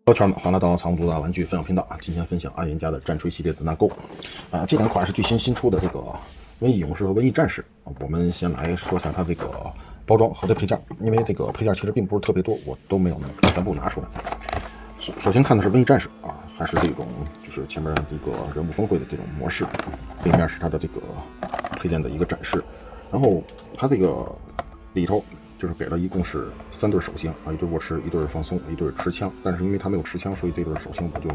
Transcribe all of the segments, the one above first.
朋友圈们，欢迎来到藏族的玩具分享频道啊！今天分享安源家的战锤系列的纳购啊，这两款是最新出的这个瘟疫勇士和瘟疫战士啊。我们先来说一下它这个包装和这配件，因为这个配件其实并不是特别多，我都没有全部拿出来。首先看的是瘟疫战士啊，还是这种就是前面这个人物峰会的这种模式，背面是它的这个配件的一个展示，然后它这个里头就是给了一共是3对手星啊，一对握持，一对放松，一对持枪。但是因为它没有持枪，所以这对手星我就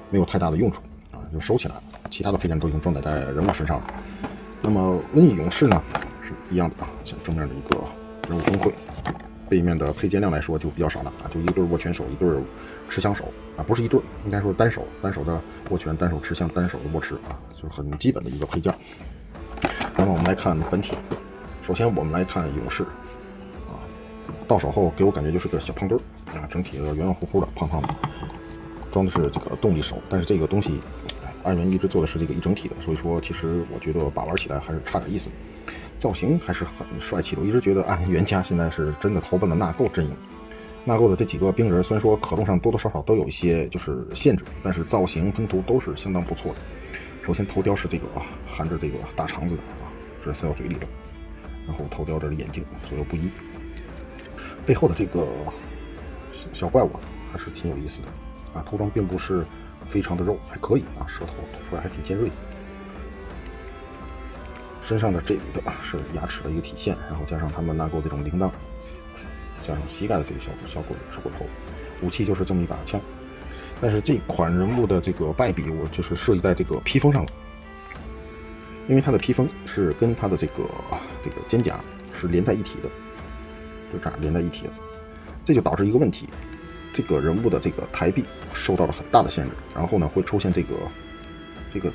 没有太大的用处啊，就收起来了。其他的配件都已经装载在人物身上了。那么瘟疫勇士呢是一样的啊，像正面的一个人物峰会，背面的配件量来说就比较少了啊，就一对握拳手，一对持枪手啊，不是一对，应该说单手的握拳，单手持枪，单手的握持啊，就是很基本的一个配件。那么我们来看本体，首先我们来看勇士。到手后给我感觉就是个小胖墩儿啊，整体圆圆乎乎的、胖胖的，装的是这个动力手，但是这个东西，安源一直做的是这个一整体的，所以说其实我觉得把玩起来还是差点意思。造型还是很帅气的，我一直觉得安源家现在是真的投奔了纳购阵营。纳购的这几个兵人虽然说可动上多多少少都有一些就是限制，但是造型喷涂都是相当不错的。首先头雕是这个含着这个大肠子的啊，这是塞到嘴里的，然后头雕的眼睛左右不一。背后的这个小怪物还是挺有意思的啊，头装并不是非常的肉，还可以啊，舌头吐出来还挺尖锐的。身上的这个是牙齿的一个体现，然后加上他们纳购这种铃铛，加上膝盖的这个小骨头，武器就是这么一把枪。但是这款人物的这个败笔，我就是设计在这个披风上了，因为它的披风是跟它的这个肩甲是连在一起的。就这样连在一起了，这就导致一个问题，这个人物的这个抬臂受到了很大的限制，然后呢会出现这个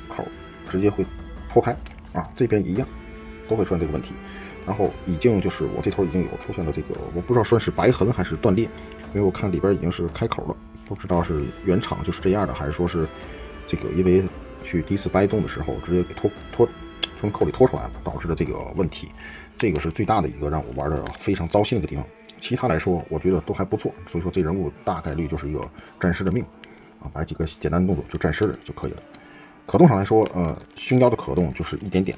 口直接会脱开啊，这边一样都会出现这个问题。然后已经就是我这头已经有出现了这个，我不知道算是白痕还是断裂，因为我看里边已经是开口了，不知道是原厂就是这样的，还是说是这个因为去第一次掰动的时候直接给从口里拖出来了，导致的这个问题。这个是最大的一个让我玩的非常糟心的一个地方，其他来说我觉得都还不错，所以说这人物大概率就是一个战士的命啊，摆几个简单的动作就战士了就可以了。可动上来说，胸腰的可动就是一点点，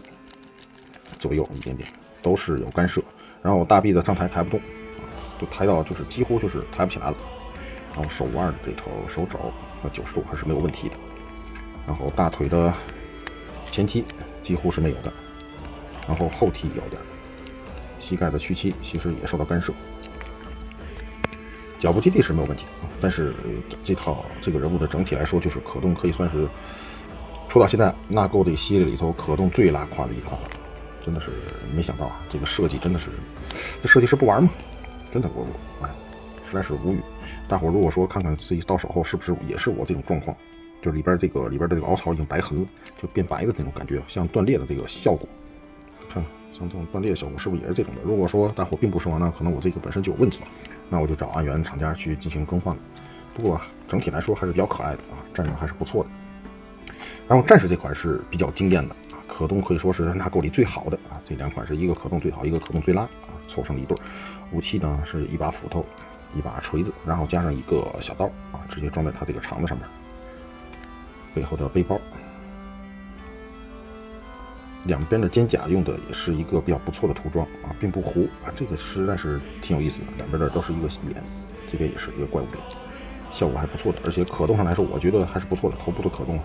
左右一点点都是有干涉，然后大臂的上抬抬不动，就抬到就是几乎就是抬不起来了。然后手腕的这头手肘90度还是没有问题的，然后大腿的前踢几乎是没有的，然后后踢有点。膝盖的屈膝其实也受到干涉，脚部基地是没有问题，但是这个人物的整体来说，就是可动可以算是出到现在纳购的系列里头可动最拉胯的一款，真的是没想到啊！这个设计真的是，这设计师不玩吗？真的我实在是无语。大伙如果说看看自己到手后是不是也是我这种状况，就是里边的这个凹槽已经白痕了，就变白的那种感觉，像断裂的这个效果，看。像这种断裂的效果是不是也是这种的？如果说大伙并不说，那可能我这个本身就有问题，那我就找安源厂家去进行更换了。不过整体来说还是比较可爱的啊，战士还是不错的。然后战士这款是比较惊艳的啊，可动可以说是纳购里最好的啊，这两款是一个可动最好，一个可动最拉啊，凑成了一对。武器呢是一把斧头，一把锤子，然后加上一个小刀啊，直接装在它这个肠子上面。背后的背包。两边的肩甲用的也是一个比较不错的涂装啊，并不糊啊，这个实在是挺有意思的。两边的都是一个脸，这边也是一个怪物脸，效果还不错的，而且可动上来说，我觉得还是不错的。头部的可动，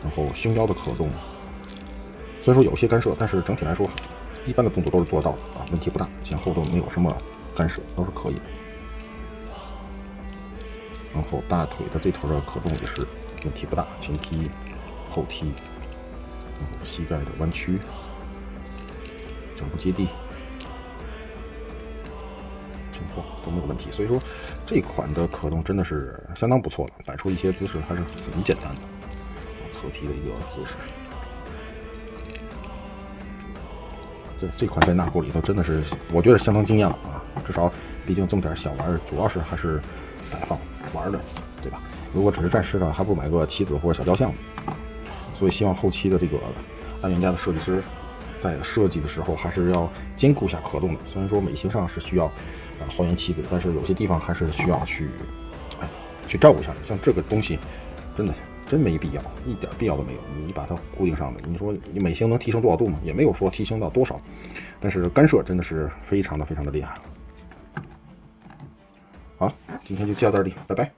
然后胸腰的可动，虽然说有些干涉，但是整体来说，一般的动作都是做到的啊，问题不大，前后都没有什么干涉，都是可以的。然后大腿的这头的可动也是问题不大，前踢、后踢。然后膝盖的弯曲，脚部接地情况都没有问题，所以说这款的可动真的是相当不错了，摆出一些姿势还是很简单的，侧踢的一个姿势。这款在纳购里头真的是我觉得相当惊艳了啊！至少毕竟这么点小玩意，主要是还是摆放玩的，对吧？如果只是战士呢，还不如买个棋子或者小雕像。所以希望后期的这个安源家的设计师在设计的时候还是要兼顾一下可动的。虽然说美型上是需要还原棋子，但是有些地方还是需要去去照顾一下。像这个东西，真没必要，一点必要都没有。你把它固定上了，你说你美星能提升多少度吗？也没有说提升到多少，但是干涉真的是非常的厉害。好，今天就教到这里，拜拜。